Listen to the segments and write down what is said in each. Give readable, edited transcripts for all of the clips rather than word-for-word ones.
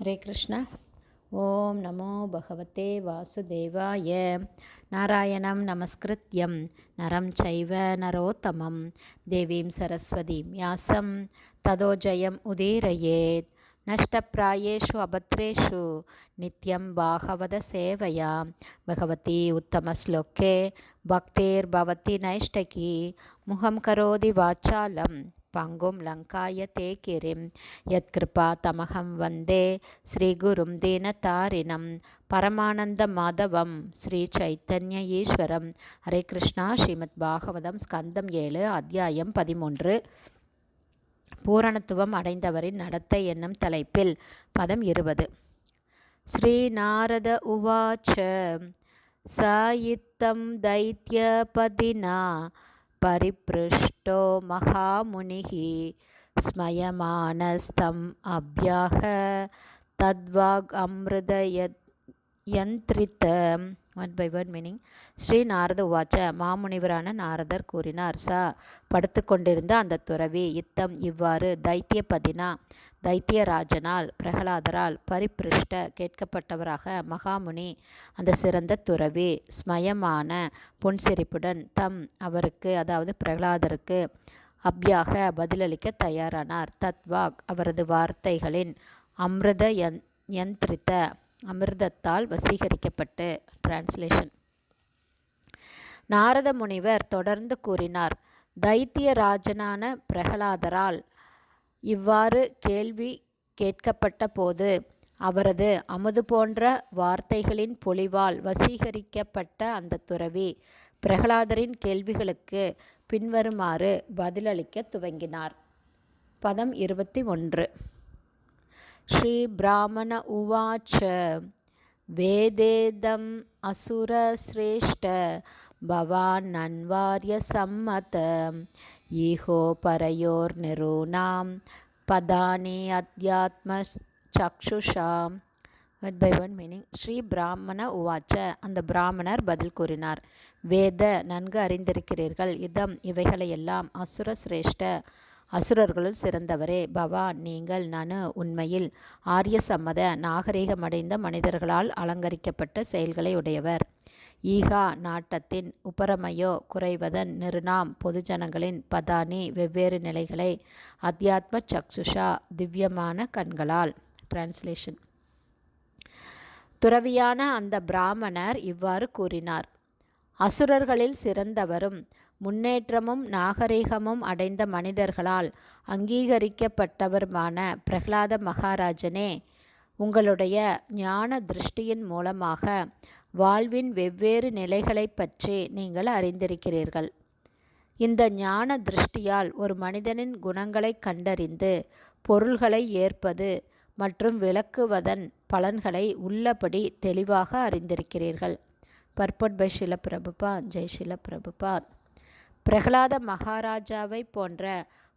ஹரே கிருஷ்ணா. ஓம் நமோ பகவதே வாசுதேவாய. நாராயணம் நமஸ்கிருத்யம் நரம் சைவ நரோத்தமம் தேவீம் சரஸ்வதீம் யாசம் ததோ ஜெயம் உதீரயேத். நஷ்டப்பிராயேஷு அபத்ரேஷு நித்யம் பாகவத சேவையா பகவதி உத்தமஸ்லோகே பக்திர்பவதி நைஷ்டகி முகம் கரோதி வாச்சாலம் பங்கும் லங்காய தே கிரிம் யத்கிருபா தமகம் வந்தே ஸ்ரீகுரும் தீனதாரிணம் பரமானந்த மாதவம் ஸ்ரீ சைத்தன்ய ஈஸ்வரம். ஹரே கிருஷ்ணா. ஸ்ரீமத் பாகவதம் ஸ்கந்தம் 7 அத்தியாயம் 13 பூரணத்துவம் அடைந்தவரின் நடத்தை என்னும் தலைப்பில் பதம் 20. ஸ்ரீ நாரத உவாச்ச சாயித்தம் தைத்யபதினா பரிப்ருஷ்டோ மகாமுனிஹி ஸ்மயமானஸ்தம் அப்யாக தத்வாக் அமிர்தயந்திரித. One by one meaning. Shri Narada உவாச்ச, மாமுனிவரான நாரதர் கூறினார். படுத்து கொண்டிருந்த அந்த துறவி யுத்தம் இவ்வாறு தைத்தியபதினா தைத்தியராஜனால் பிரகலாதரால் பரிபிருஷ்ட கேட்கப்பட்டவராக மகாமுனி அந்த சிறந்த துறவி ஸ்மயமான புன்சிரிப்புடன் தம் அவருக்கு அதாவது பிரகலாதருக்கு அப்யாக பதிலளிக்க தயாரானார். தத்வாக் அவரது வார்த்தைகளின் அமிர்த யந்திரித்த அமிர்தத்தால் வசீகரிக்கப்பட்டு. டிரான்ஸ்லேஷன். நாரத முனிவர் தொடர்ந்து கூறினார். தைத்தியராஜனான பிரகலாதரால் இவ்வாறு கேள்வி கேட்கப்பட்ட போது அவரது அமுது போன்ற வார்த்தைகளின் பொலிவால் வசீகரிக்கப்பட்ட அந்த துறவி பிரகலாதரின் கேள்விகளுக்கு பின்வருமாறு பதிலளிக்க துவங்கினார். பதம் 21. ஸ்ரீ பிராமண உவாச்ச வேதேதம் அசுரஸ்ரேஷ்ட பவான் நன்வார்ய சம்மத ஈஹோ பரையோர் நிருணாம் பதானி அத்யாத்ம சக்ஷுஷாம். One by one meaning. Shri பிராமண உவாச்ச அந்த பிராமணர் பதில் கூறினார். வேத நன்கு அறிந்திருக்கிறீர்கள். இதம் இவைகளையெல்லாம் அசுர சிரேஷ்ட அசுரர்களுள் சிறந்தவரே. பவான் நீங்கள் நனு உண்மையில் ஆரிய சம்மத நாகரிகமடைந்த மனிதர்களால் அலங்கரிக்கப்பட்ட செயல்களை உடையவர். ஈகா நாட்டத்தின் உபரமையோ குறைவதன் நிருணாம் பொதுஜனங்களின் பதானி வெவ்வேறு நிலைகளை அத்தியாத்ம சக்ஷுஷா திவ்யமான கண்களால். டிரான்ஸ்லேஷன். துறவியான அந்த பிராமணர் இவ்வாறு கூறினார். அசுரர்களில் சிறந்தவரும் முன்னேற்றமும் நாகரிகமும் அடைந்த மனிதர்களால் அங்கீகரிக்கப்பட்டவருமான பிரகலாத மகாராஜனே, உங்களுடைய ஞான திருஷ்டியின் மூலமாக வாழ்வின் வெவ்வேறு நிலைகளை பற்றி நீங்கள் அறிந்திருக்கிறீர்கள். இந்த ஞான திருஷ்டியால் ஒரு மனிதனின் குணங்களை கண்டறிந்து பொருள்களை ஏற்பது மற்றும் விளக்குவதன் பலன்களை உள்ளபடி தெளிவாக அறிந்திருக்கிறீர்கள். பர்பட் பை ஷில பிரபுபாத். ஜெய் ஷில பிரபுபாத். பிரகலாத மகாராஜாவை போன்ற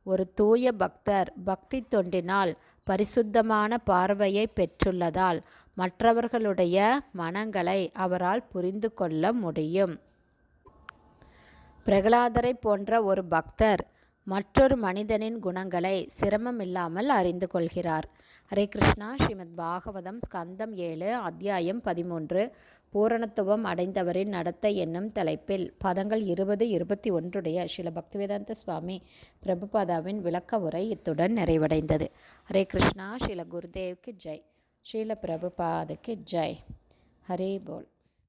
ஒரு தூய பக்தர் பக்தி தொண்டினால் பரிசுத்தமான பார்வையை பெற்றுள்ளதால் மற்றவர்களுடைய மனங்களை அவரால் புரிந்து கொள்ள முடியும். பிரகலாதரை போன்ற ஒரு பக்தர் மற்றொரு மனிதனின் குணங்களை சிரமமில்லாமல் அறிந்து கொள்கிறார். ஹரே கிருஷ்ணா. ஸ்ரீமத் பாகவதம் ஸ்கந்தம் 7 அத்தியாயம் 13 பூரணத்துவம் அடைந்தவரின் நடத்தை என்னும் தலைப்பில் பதங்கள் 20-21 ஸ்ரீல பக்திவேதாந்த சுவாமி பிரபுபாதாவின் விளக்க உரை இத்துடன் நிறைவடைந்தது. ஹரே கிருஷ்ணா. ஸ்ரீல குருதேவ்க்கு ஜெய். ஸ்ரீல பிரபுபாதுக்கு ஜெய். ஹரே போல்.